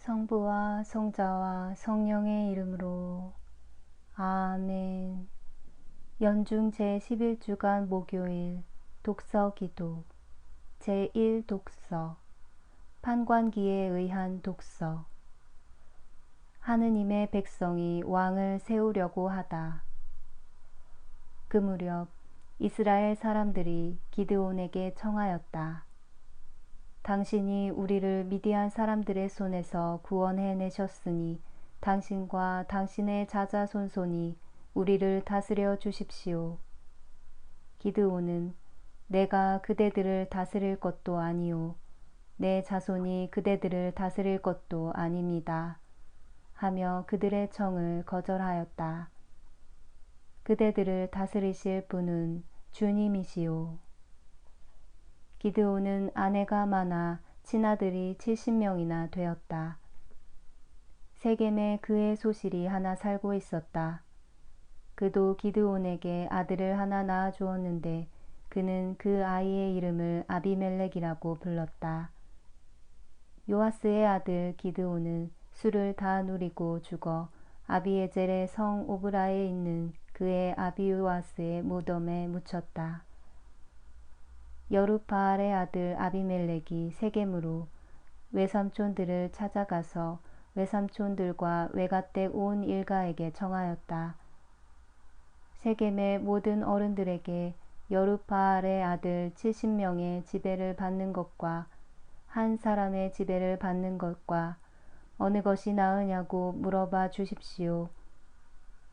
성부와 성자와 성령의 이름으로 아멘. 연중 제11주간 목요일 독서 기도 제1독서 판관기에 의한 독서. 하느님의 백성이 왕을 세우려고 하다. 그 무렵 이스라엘 사람들이 기드온에게 청하였다. 당신이 우리를 미디안 사람들의 손에서 구원해내셨으니 당신과 당신의 자자손손이 우리를 다스려 주십시오. 기드온은 내가 그대들을 다스릴 것도 아니요 내 자손이 그대들을 다스릴 것도 아닙니다 하며 그들의 청을 거절하였다. 그대들을 다스리실 분은 주님이시오. 기드온은 아내가 많아 친아들이 70명이나 되었다. 세겜에 그의 소실이 하나 살고 있었다. 그도 기드온에게 아들을 하나 낳아 주었는데 그는 그 아이의 이름을 아비멜렉이라고 불렀다. 요아스의 아들 기드온은 술을 다 누리고 죽어 아비에젤의 성 오브라에 있는 그의 아비 요아스의 무덤에 묻혔다. 여룹바알의 아들 아비멜렉이 세겜으로 외삼촌들을 찾아가서 외삼촌들과 외가댁 온 일가에게 청하였다. 세겜의 모든 어른들에게 여룹바알의 아들 70명의 지배를 받는 것과 한 사람의 지배를 받는 것과 어느 것이 나으냐고 물어봐 주십시오.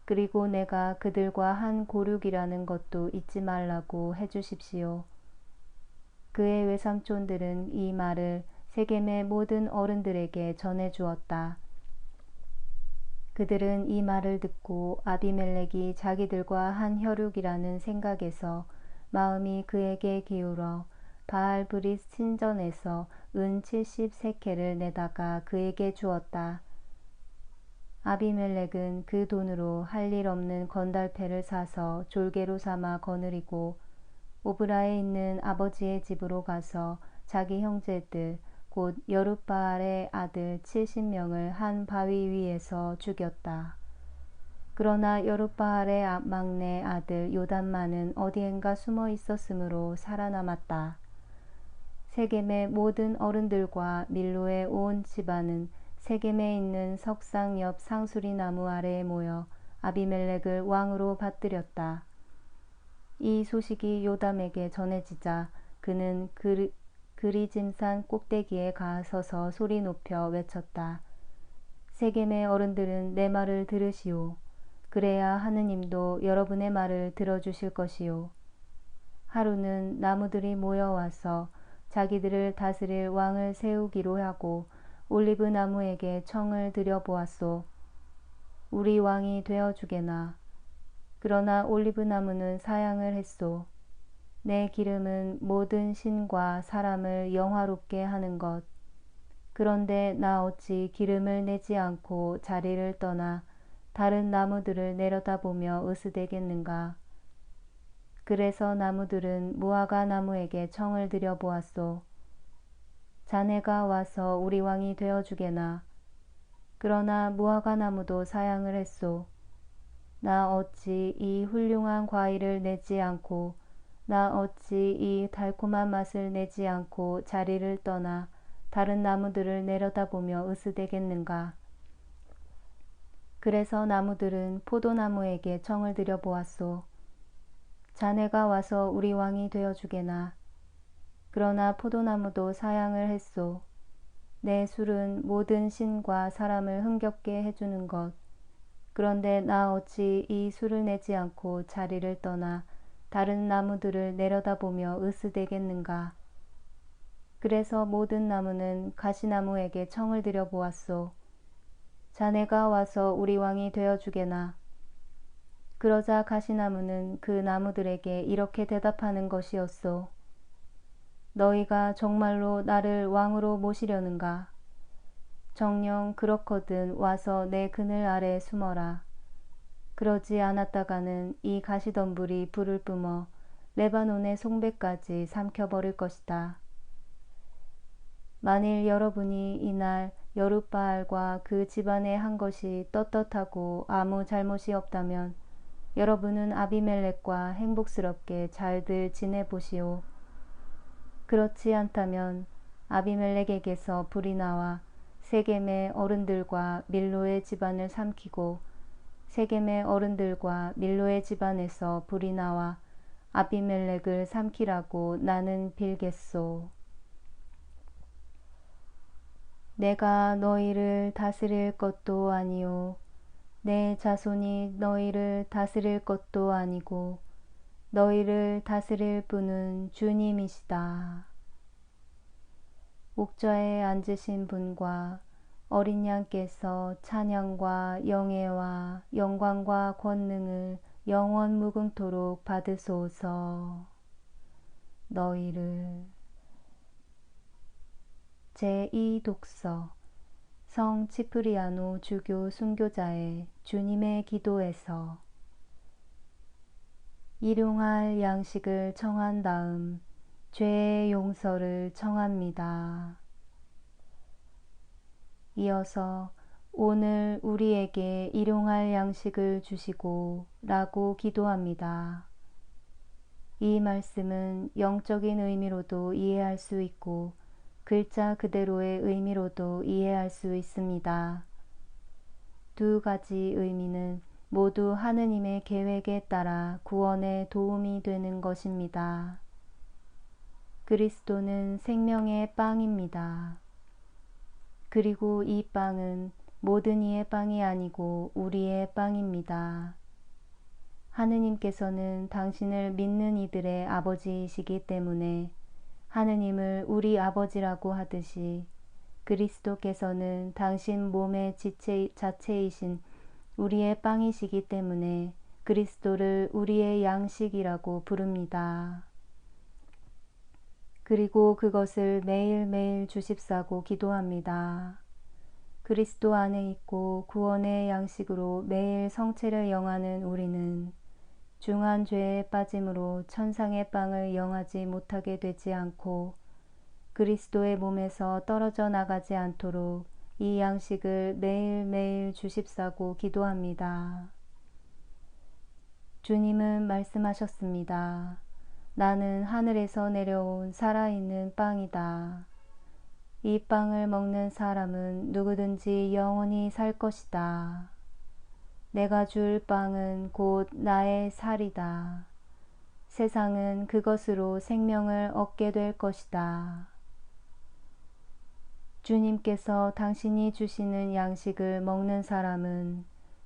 그리고 내가 그들과 한 고륙이라는 것도 잊지 말라고 해주십시오. 그의 외삼촌들은 이 말을 세겜의 모든 어른들에게 전해주었다. 그들은 이 말을 듣고 아비멜렉이 자기들과 한 혈육이라는 생각에서 마음이 그에게 기울어 바알브릿 신전에서 은 70세켈을 내다가 그에게 주었다. 아비멜렉은 그 돈으로 할 일 없는 건달패를 사서 졸개로 삼아 거느리고 오브라에 있는 아버지의 집으로 가서 자기 형제들 곧 여룹바알의 아들 70명을 한 바위 위에서 죽였다. 그러나 여룹바알의 막내 아들 요담만은 어디엔가 숨어 있었으므로 살아남았다. 세겜의 모든 어른들과 밀로의 온 집안은 세겜에 있는 석상 옆 상수리 나무 아래에 모여 아비멜렉을 왕으로 받들였다. 이 소식이 요담에게 전해지자 그는 그리짐산 꼭대기에 가서서 소리 높여 외쳤다. 세겜의 어른들은 내 말을 들으시오. 그래야 하느님도 여러분의 말을 들어주실 것이오. 하루는 나무들이 모여와서 자기들을 다스릴 왕을 세우기로 하고 올리브 나무에게 청을 드려보았소. 우리 왕이 되어주게나. 그러나 올리브 나무는 사양을 했소. 내 기름은 모든 신과 사람을 영화롭게 하는 것. 그런데 나 어찌 기름을 내지 않고 자리를 떠나 다른 나무들을 내려다보며 으스대겠는가. 그래서 나무들은 무화과 나무에게 청을 드려보았소. 자네가 와서 우리 왕이 되어주게나. 그러나 무화과 나무도 사양을 했소. 나 어찌 이 훌륭한 과일을 내지 않고 나 어찌 이 달콤한 맛을 내지 않고 자리를 떠나 다른 나무들을 내려다보며 으스대겠는가. 그래서 나무들은 포도나무에게 청을 드려보았소. 자네가 와서 우리 왕이 되어주게나. 그러나 포도나무도 사양을 했소. 내 술은 모든 신과 사람을 흥겹게 해주는 것. 그런데 나 어찌 이 술을 내지 않고 자리를 떠나 다른 나무들을 내려다보며 으스대겠는가. 그래서 모든 나무는 가시나무에게 청을 드려보았소. 자네가 와서 우리 왕이 되어주게나. 그러자 가시나무는 그 나무들에게 이렇게 대답하는 것이었소. 너희가 정말로 나를 왕으로 모시려는가? 정녕 그렇거든 와서 내 그늘 아래 숨어라. 그러지 않았다가는 이 가시덤불이 불을 뿜어 레바논의 송배까지 삼켜버릴 것이다. 만일 여러분이 이날 여룻바알과 그 집안의 한 것이 떳떳하고 아무 잘못이 없다면 여러분은 아비멜렉과 행복스럽게 잘들 지내보시오. 그렇지 않다면 아비멜렉에게서 불이 나와 세겜의 어른들과 밀로의 집안을 삼키고 세겜의 어른들과 밀로의 집안에서 불이 나와 아비멜렉을 삼키라고 나는 빌겠소. 내가 너희를 다스릴 것도 아니요 내 자손이 너희를 다스릴 것도 아니고 너희를 다스릴 분은 주님이시다. 옥좌에 앉으신 분과 어린 양께서 찬양과 영예와 영광과 권능을 영원 무궁토록 받으소서. 너희를. 제2독서 성 치프리아노 주교 순교자의 주님의 기도에서 일용할 양식을 청한 다음 죄의 용서를 청합니다. 이어서 오늘 우리에게 일용할 양식을 주시고 라고 기도합니다. 이 말씀은 영적인 의미로도 이해할 수 있고 글자 그대로의 의미로도 이해할 수 있습니다. 두 가지 의미는 모두 하느님의 계획에 따라 구원에 도움이 되는 것입니다. 그리스도는 생명의 빵입니다. 그리고 이 빵은 모든 이의 빵이 아니고 우리의 빵입니다. 하느님께서는 당신을 믿는 이들의 아버지이시기 때문에 하느님을 우리 아버지라고 하듯이 그리스도께서는 당신 몸의 지체 자체이신 우리의 빵이시기 때문에 그리스도를 우리의 양식이라고 부릅니다. 그리고 그것을 매일매일 주십사고 기도합니다. 그리스도 안에 있고 구원의 양식으로 매일 성체를 영하는 우리는 중한 죄에 빠짐으로 천상의 빵을 영하지 못하게 되지 않고 그리스도의 몸에서 떨어져 나가지 않도록 이 양식을 매일매일 주십사고 기도합니다. 주님은 말씀하셨습니다. 나는 하늘에서 내려온 살아있는 빵이다. 이 빵을 먹는 사람은 누구든지 영원히 살 것이다. 내가 줄 빵은 곧 나의 살이다. 세상은 그것으로 생명을 얻게 될 것이다. 주님께서 당신이 주시는 양식을 먹는 사람은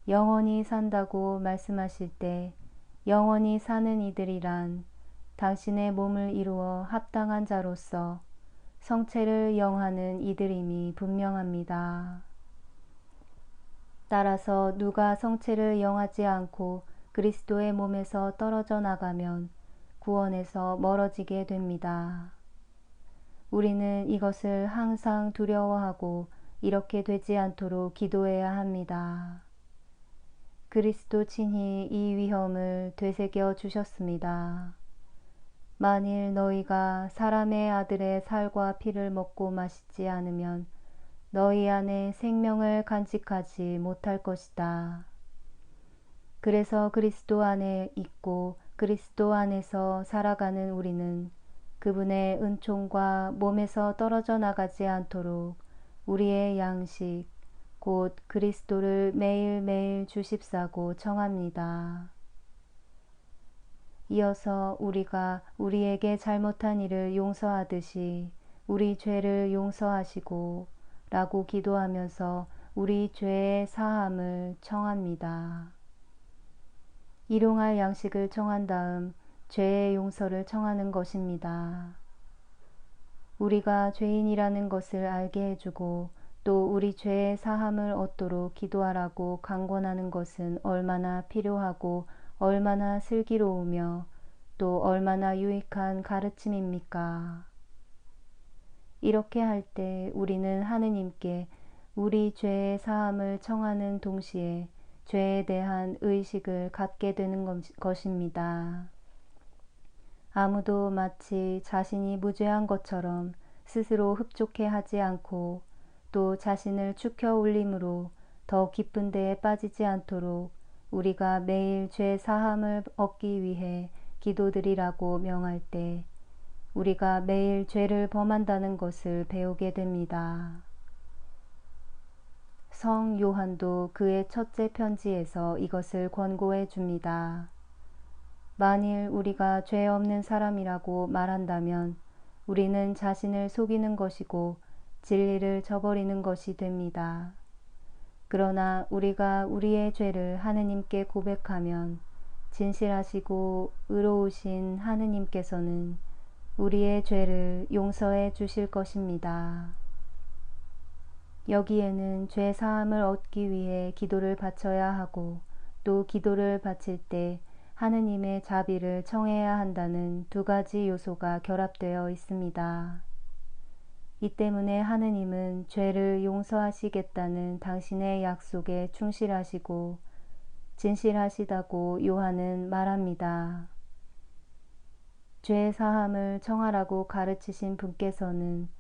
영원히 산다고 말씀하실 때 영원히 사는 이들이란 당신의 몸을 이루어 합당한 자로서 성체를 영하는 이들임이 분명합니다. 따라서 누가 성체를 영하지 않고 그리스도의 몸에서 떨어져 나가면 구원에서 멀어지게 됩니다. 우리는 이것을 항상 두려워하고 이렇게 되지 않도록 기도해야 합니다. 그리스도 친히 이 위험을 되새겨 주셨습니다. 만일 너희가 사람의 아들의 살과 피를 먹고 마시지 않으면 너희 안에 생명을 간직하지 못할 것이다. 그래서 그리스도 안에 있고 그리스도 안에서 살아가는 우리는 그분의 은총과 몸에서 떨어져 나가지 않도록 우리의 양식, 곧 그리스도를 매일매일 주십사고 청합니다. 이어서 우리가 우리에게 잘못한 일을 용서하듯이 우리 죄를 용서하시고 라고 기도하면서 우리 죄의 사함을 청합니다. 일용할 양식을 청한 다음 죄의 용서를 청하는 것입니다. 우리가 죄인이라는 것을 알게 해주고 또 우리 죄의 사함을 얻도록 기도하라고 강권하는 것은 얼마나 필요하고 얼마나 슬기로우며 또 얼마나 유익한 가르침입니까? 이렇게 할 때 우리는 하느님께 우리 죄의 사함을 청하는 동시에 죄에 대한 의식을 갖게 되는 것입니다. 아무도 마치 자신이 무죄한 것처럼 스스로 흡족해 하지 않고 또 자신을 축혀 올림으로 더 깊은 데에 빠지지 않도록 우리가 매일 죄 사함을 얻기 위해 기도드리라고 명할 때 우리가 매일 죄를 범한다는 것을 배우게 됩니다. 성 요한도 그의 첫째 편지에서 이것을 권고해 줍니다. 만일 우리가 죄 없는 사람이라고 말한다면 우리는 자신을 속이는 것이고 진리를 저버리는 것이 됩니다. 그러나 우리가 우리의 죄를 하느님께 고백하면 진실하시고 의로우신 하느님께서는 우리의 죄를 용서해 주실 것입니다. 여기에는 죄 사함을 얻기 위해 기도를 바쳐야 하고 또 기도를 바칠 때 하느님의 자비를 청해야 한다는 두 가지 요소가 결합되어 있습니다. 이 때문에 하느님은 죄를 용서하시겠다는 당신의 약속에 충실하시고 진실하시다고 요한은 말합니다. 죄 사함을 청하라고 가르치신 분께서는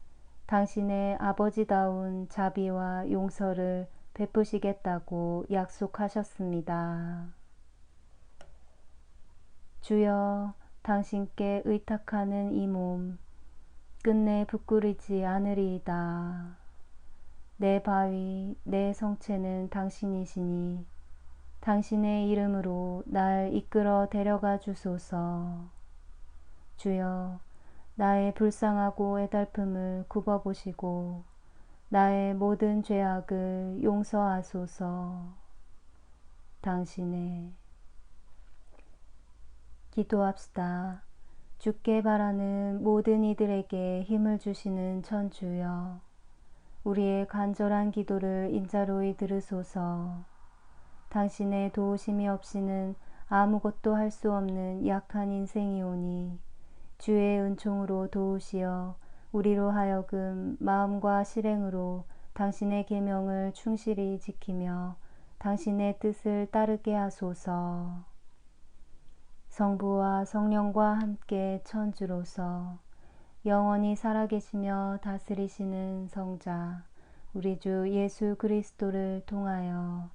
당신의 아버지다운 자비와 용서를 베푸시겠다고 약속하셨습니다. 주여, 당신께 의탁하는 이 몸 끝내 부끄리지 않으리이다. 내 바위, 내 성체는 당신이시니 당신의 이름으로 날 이끌어 데려가 주소서. 주여, 나의 불쌍하고 애달픔을 굽어보시고 나의 모든 죄악을 용서하소서. 당신의 기도합시다. 주께 바라는 모든 이들에게 힘을 주시는 천주여, 우리의 간절한 기도를 인자로이 들으소서. 당신의 도우심이 없이는 아무것도 할 수 없는 약한 인생이오니 주의 은총으로 도우시어 우리로 하여금 마음과 실행으로 당신의 계명을 충실히 지키며 당신의 뜻을 따르게 하소서. 성부와 성령과 함께 천주로서 영원히 살아계시며 다스리시는 성자 우리 주 예수 그리스도를 통하여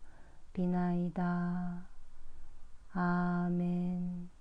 비나이다. 아멘.